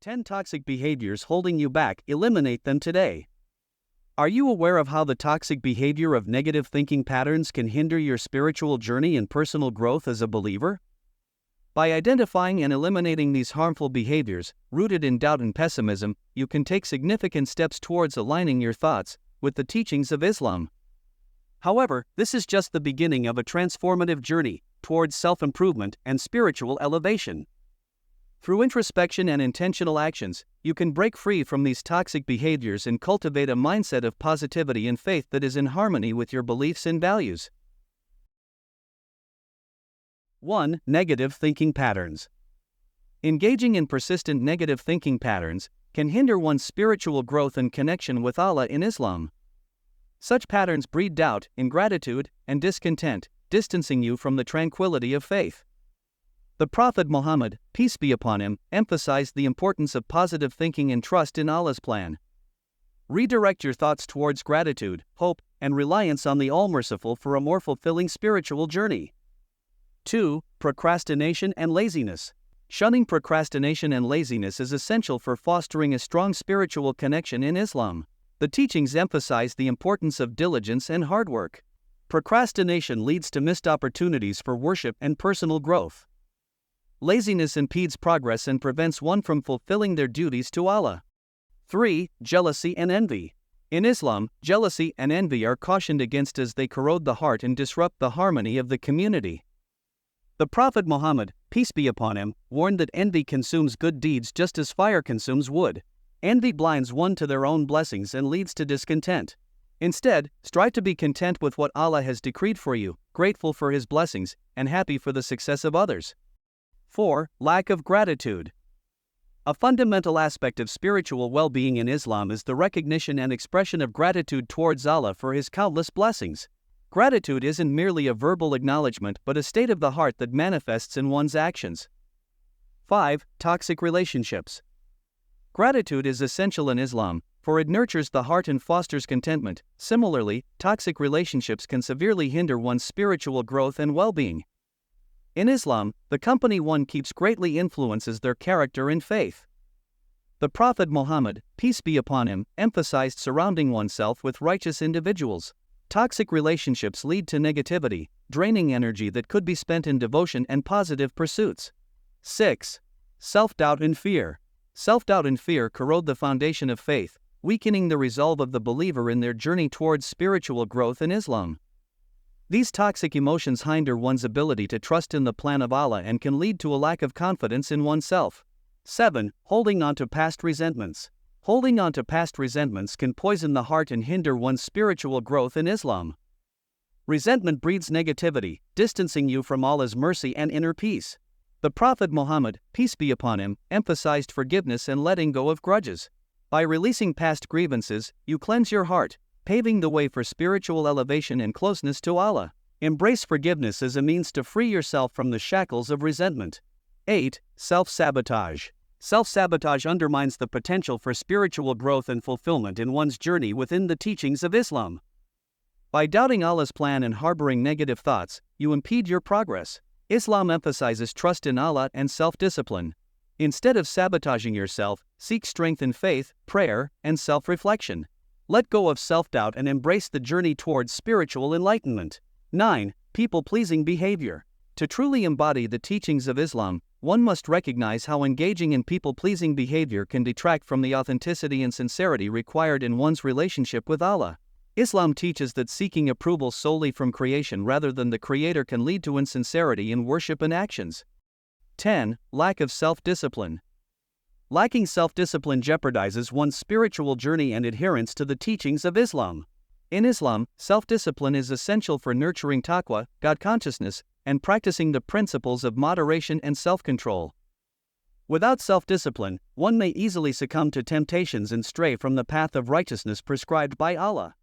10 toxic behaviors holding you back. Eliminate them today. Are you aware of how the toxic behavior of negative thinking patterns can hinder your spiritual journey and personal growth as a believer? By identifying and eliminating these harmful behaviors, rooted in doubt and pessimism, you can take significant steps towards aligning your thoughts with the teachings of Islam. However, this is just the beginning of a transformative journey towards self-improvement and spiritual elevation. Through introspection and intentional actions, you can break free from these toxic behaviors and cultivate a mindset of positivity and faith that is in harmony with your beliefs and values. 1. Negative thinking patterns. Engaging in persistent negative thinking patterns can hinder one's spiritual growth and connection with Allah in Islam. Such patterns breed doubt, ingratitude, and discontent, distancing you from the tranquility of faith. The Prophet Muhammad, peace be upon him, emphasized the importance of positive thinking and trust in Allah's plan. Redirect your thoughts towards gratitude, hope, and reliance on the All-Merciful for a more fulfilling spiritual journey. 2. Procrastination and laziness. Shunning procrastination and laziness is essential for fostering a strong spiritual connection in Islam. The teachings emphasize the importance of diligence and hard work. Procrastination leads to missed opportunities for worship and personal growth. Laziness impedes progress and prevents one from fulfilling their duties to Allah. 3. Jealousy and envy. In Islam, jealousy and envy are cautioned against as they corrode the heart and disrupt the harmony of the community. The Prophet Muhammad, peace be upon him, warned that envy consumes good deeds just as fire consumes wood. Envy blinds one to their own blessings and leads to discontent. Instead, strive to be content with what Allah has decreed for you, grateful for His blessings, and happy for the success of others. 4. Lack of gratitude. A fundamental aspect of spiritual well-being in Islam is the recognition and expression of gratitude towards Allah for His countless blessings. Gratitude isn't merely a verbal acknowledgement but a state of the heart that manifests in one's actions. 5. Toxic relationships. Gratitude is essential in Islam, for it nurtures the heart and fosters contentment. Similarly, toxic relationships can severely hinder one's spiritual growth and well-being. In Islam, the company one keeps greatly influences their character and faith. The Prophet Muhammad, peace be upon him, emphasized surrounding oneself with righteous individuals. Toxic relationships lead to negativity, draining energy that could be spent in devotion and positive pursuits. 6. Self-doubt and fear. Self-doubt and fear corrode the foundation of faith, weakening the resolve of the believer in their journey towards spiritual growth in Islam. These toxic emotions hinder one's ability to trust in the plan of Allah and can lead to a lack of confidence in oneself. 7. Holding on to past resentments. Holding on to past resentments can poison the heart and hinder one's spiritual growth in Islam. Resentment breeds negativity, distancing you from Allah's mercy and inner peace. The Prophet Muhammad, peace be upon him, emphasized forgiveness and letting go of grudges. By releasing past grievances, you cleanse your heart, paving the way for spiritual elevation and closeness to Allah. Embrace forgiveness as a means to free yourself from the shackles of resentment. 8. Self-sabotage. Self-sabotage undermines the potential for spiritual growth and fulfillment in one's journey within the teachings of Islam. By doubting Allah's plan and harboring negative thoughts, you impede your progress. Islam emphasizes trust in Allah and self-discipline. Instead of sabotaging yourself, seek strength in faith, prayer, and self-reflection. Let go of self-doubt and embrace the journey towards spiritual enlightenment. 9. People-pleasing behavior. To truly embody the teachings of Islam, one must recognize how engaging in people-pleasing behavior can detract from the authenticity and sincerity required in one's relationship with Allah. Islam teaches that seeking approval solely from creation rather than the Creator can lead to insincerity in worship and actions. 10. Lack of self-discipline. Lacking self-discipline jeopardizes one's spiritual journey and adherence to the teachings of Islam. In Islam, self-discipline is essential for nurturing taqwa, God-consciousness, and practicing the principles of moderation and self-control. Without self-discipline, one may easily succumb to temptations and stray from the path of righteousness prescribed by Allah.